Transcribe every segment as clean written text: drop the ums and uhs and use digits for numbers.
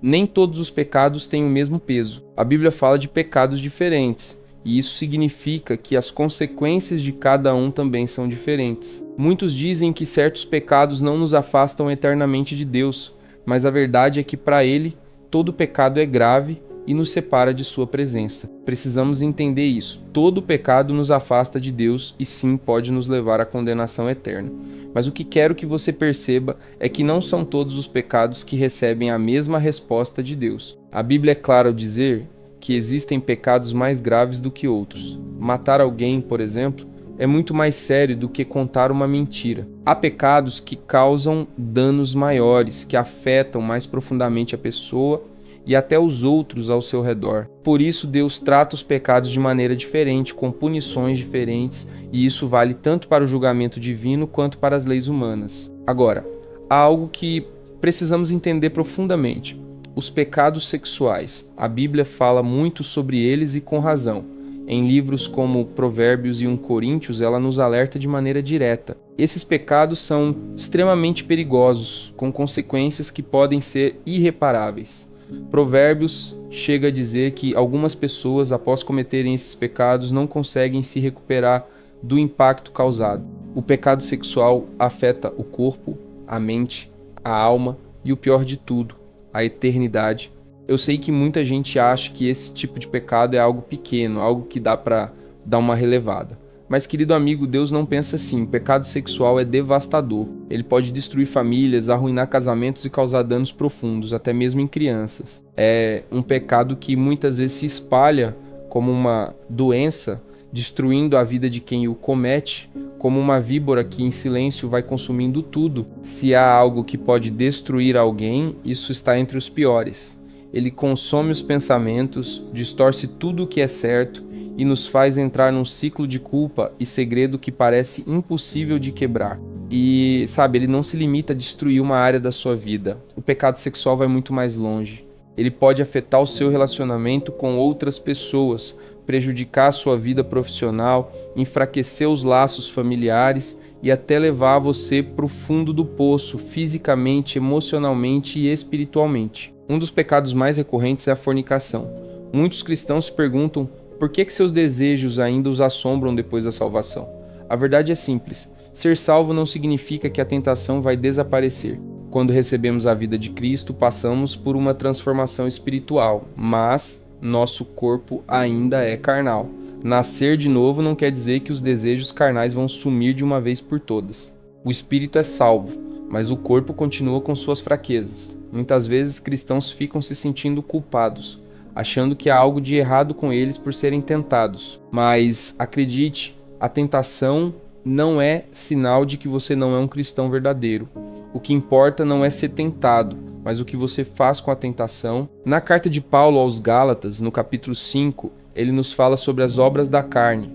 Nem todos os pecados têm o mesmo peso. A Bíblia fala de pecados diferentes, e isso significa que as consequências de cada um também são diferentes. Muitos dizem que certos pecados não nos afastam eternamente de Deus, mas a verdade é que para Ele, todo pecado é grave e nos separa de sua presença. Precisamos entender isso. Todo pecado nos afasta de Deus e sim pode nos levar à condenação eterna. Mas o que quero que você perceba é que não são todos os pecados que recebem a mesma resposta de Deus. A Bíblia é clara ao dizer que existem pecados mais graves do que outros. Matar alguém, por exemplo, é muito mais sério do que contar uma mentira. Há pecados que causam danos maiores, que afetam mais profundamente a pessoa e até os outros ao seu redor. Por isso, Deus trata os pecados de maneira diferente, com punições diferentes, e isso vale tanto para o julgamento divino quanto para as leis humanas. Agora, há algo que precisamos entender profundamente. Os pecados sexuais. A Bíblia fala muito sobre eles e com razão. Em livros como Provérbios e 1 Coríntios, ela nos alerta de maneira direta. Esses pecados são extremamente perigosos, com consequências que podem ser irreparáveis. Provérbios chega a dizer que algumas pessoas, após cometerem esses pecados, não conseguem se recuperar do impacto causado. O pecado sexual afeta o corpo, a mente, a alma e o pior de tudo, a eternidade. Eu sei que muita gente acha que esse tipo de pecado é algo pequeno, algo que dá para dar uma relevada. Mas, querido amigo, Deus não pensa assim. O pecado sexual é devastador. Ele pode destruir famílias, arruinar casamentos e causar danos profundos, até mesmo em crianças. É um pecado que muitas vezes se espalha como uma doença, destruindo a vida de quem o comete, como uma víbora que em silêncio vai consumindo tudo. Se há algo que pode destruir alguém, isso está entre os piores. Ele consome os pensamentos, distorce tudo o que é certo e nos faz entrar num ciclo de culpa e segredo que parece impossível de quebrar. E, sabe, ele não se limita a destruir uma área da sua vida. O pecado sexual vai muito mais longe. Ele pode afetar o seu relacionamento com outras pessoas, prejudicar a sua vida profissional, enfraquecer os laços familiares e até levar você para o fundo do poço, fisicamente, emocionalmente e espiritualmente. Um dos pecados mais recorrentes é a fornicação. Muitos cristãos se perguntam por que seus desejos ainda os assombram depois da salvação. A verdade é simples. Ser salvo não significa que a tentação vai desaparecer. Quando recebemos a vida de Cristo, passamos por uma transformação espiritual, mas nosso corpo ainda é carnal. Nascer de novo não quer dizer que os desejos carnais vão sumir de uma vez por todas. O espírito é salvo, mas o corpo continua com suas fraquezas. Muitas vezes cristãos ficam se sentindo culpados, achando que há algo de errado com eles por serem tentados. Mas acredite, a tentação não é sinal de que você não é um cristão verdadeiro. O que importa não é ser tentado, mas o que você faz com a tentação. Na carta de Paulo aos Gálatas, no capítulo 5, ele nos fala sobre as obras da carne.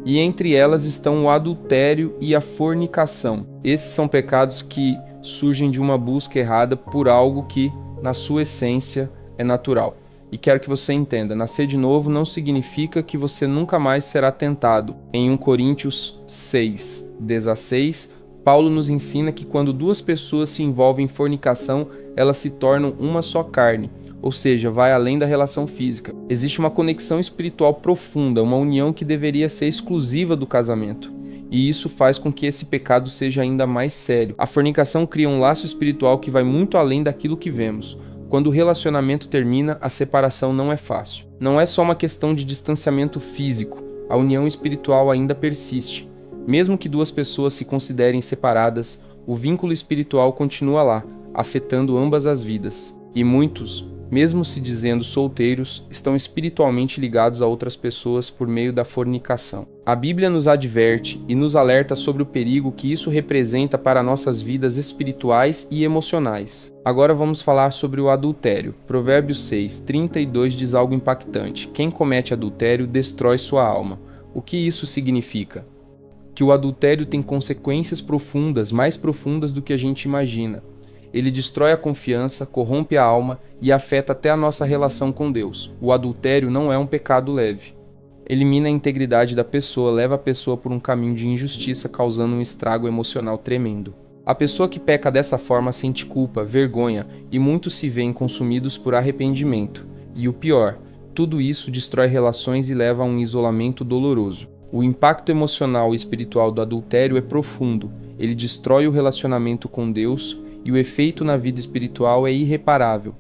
E entre elas estão o adultério e a fornicação. Esses são pecados que surgem de uma busca errada por algo que, na sua essência, é natural. E quero que você entenda, nascer de novo não significa que você nunca mais será tentado. Em 1 Coríntios 6:16, Paulo nos ensina que quando duas pessoas se envolvem em fornicação, elas se tornam uma só carne, ou seja, vai além da relação física. Existe uma conexão espiritual profunda, uma união que deveria ser exclusiva do casamento. E isso faz com que esse pecado seja ainda mais sério. A fornicação cria um laço espiritual que vai muito além daquilo que vemos. Quando o relacionamento termina, a separação não é fácil. Não é só uma questão de distanciamento físico, a união espiritual ainda persiste. Mesmo que duas pessoas se considerem separadas, o vínculo espiritual continua lá, afetando ambas as vidas. E muitos, mesmo se dizendo solteiros, estão espiritualmente ligados a outras pessoas por meio da fornicação. A Bíblia nos adverte e nos alerta sobre o perigo que isso representa para nossas vidas espirituais e emocionais. Agora vamos falar sobre o adultério. Provérbios 6:32 diz algo impactante. Quem comete adultério destrói sua alma. O que isso significa? Que o adultério tem consequências profundas, mais profundas do que a gente imagina. Ele destrói a confiança, corrompe a alma e afeta até a nossa relação com Deus. O adultério não é um pecado leve. Elimina a integridade da pessoa, leva a pessoa por um caminho de injustiça, causando um estrago emocional tremendo. A pessoa que peca dessa forma sente culpa, vergonha, e muitos se veem consumidos por arrependimento. E o pior, tudo isso destrói relações e leva a um isolamento doloroso. O impacto emocional e espiritual do adultério é profundo. Ele destrói o relacionamento com Deus e o efeito na vida espiritual é irreparável.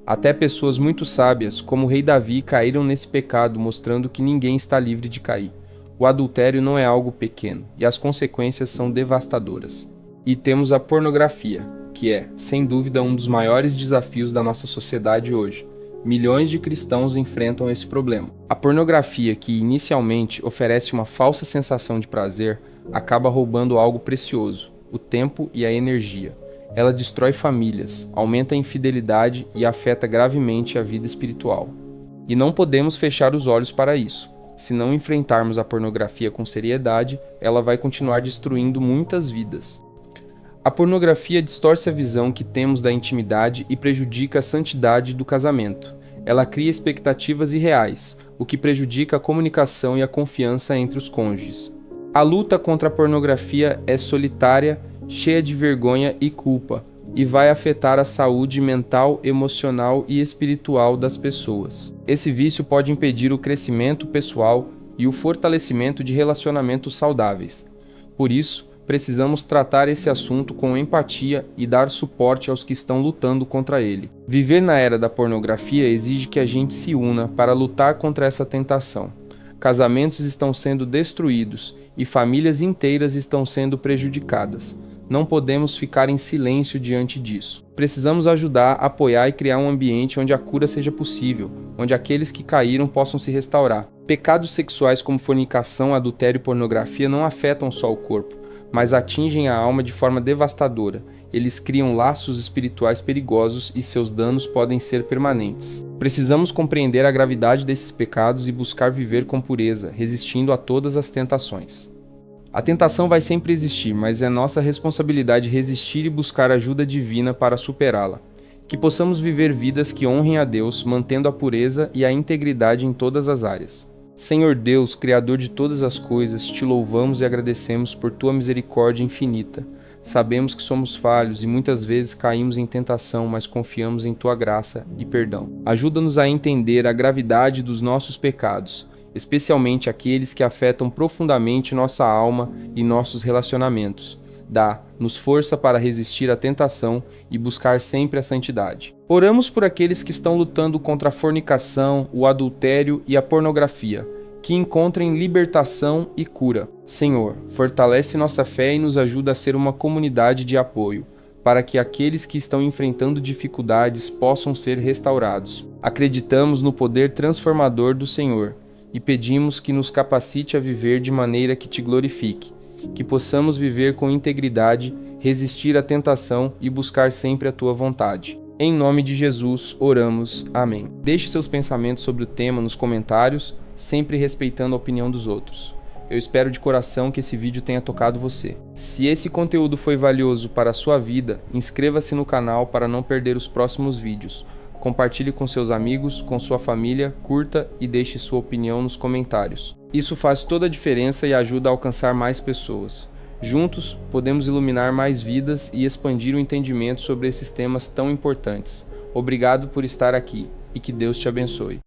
Até pessoas muito sábias, como o rei Davi, caíram nesse pecado, mostrando que ninguém está livre de cair. O adultério não é algo pequeno, e as consequências são devastadoras. E temos a pornografia, que é, sem dúvida, um dos maiores desafios da nossa sociedade hoje. Milhões de cristãos enfrentam esse problema. A pornografia, que inicialmente oferece uma falsa sensação de prazer, acaba roubando algo precioso, o tempo e a energia. Ela destrói famílias, aumenta a infidelidade e afeta gravemente a vida espiritual. E não podemos fechar os olhos para isso. Se não enfrentarmos a pornografia com seriedade, ela vai continuar destruindo muitas vidas. A pornografia distorce a visão que temos da intimidade e prejudica a santidade do casamento. Ela cria expectativas irreais, o que prejudica a comunicação e a confiança entre os cônjuges. A luta contra a pornografia é solitária, cheia de vergonha e culpa, e vai afetar a saúde mental, emocional e espiritual das pessoas. Esse vício pode impedir o crescimento pessoal e o fortalecimento de relacionamentos saudáveis. Por isso, precisamos tratar esse assunto com empatia e dar suporte aos que estão lutando contra ele. Viver na era da pornografia exige que a gente se una para lutar contra essa tentação. Casamentos estão sendo destruídos e famílias inteiras estão sendo prejudicadas. Não podemos ficar em silêncio diante disso. Precisamos ajudar, apoiar e criar um ambiente onde a cura seja possível, onde aqueles que caíram possam se restaurar. Pecados sexuais como fornicação, adultério e pornografia não afetam só o corpo, mas atingem a alma de forma devastadora. Eles criam laços espirituais perigosos e seus danos podem ser permanentes. Precisamos compreender a gravidade desses pecados e buscar viver com pureza, resistindo a todas as tentações. A tentação vai sempre existir, mas é nossa responsabilidade resistir e buscar ajuda divina para superá-la. Que possamos viver vidas que honrem a Deus, mantendo a pureza e a integridade em todas as áreas. Senhor Deus, Criador de todas as coisas, te louvamos e agradecemos por tua misericórdia infinita. Sabemos que somos falhos e muitas vezes caímos em tentação, mas confiamos em tua graça e perdão. Ajuda-nos a entender a gravidade dos nossos pecados, especialmente aqueles que afetam profundamente nossa alma e nossos relacionamentos. Dá-nos força para resistir à tentação e buscar sempre a santidade. Oramos por aqueles que estão lutando contra a fornicação, o adultério e a pornografia, que encontrem libertação e cura. Senhor, fortalece nossa fé e nos ajuda a ser uma comunidade de apoio, para que aqueles que estão enfrentando dificuldades possam ser restaurados. Acreditamos no poder transformador do Senhor e pedimos que nos capacite a viver de maneira que te glorifique, que possamos viver com integridade, resistir à tentação e buscar sempre a tua vontade. Em nome de Jesus, oramos. Amém. Deixe seus pensamentos sobre o tema nos comentários, sempre respeitando a opinião dos outros. Eu espero de coração que esse vídeo tenha tocado você. Se esse conteúdo foi valioso para a sua vida, inscreva-se no canal para não perder os próximos vídeos. Compartilhe com seus amigos, com sua família, curta e deixe sua opinião nos comentários. Isso faz toda a diferença e ajuda a alcançar mais pessoas. Juntos, podemos iluminar mais vidas e expandir o entendimento sobre esses temas tão importantes. Obrigado por estar aqui e que Deus te abençoe.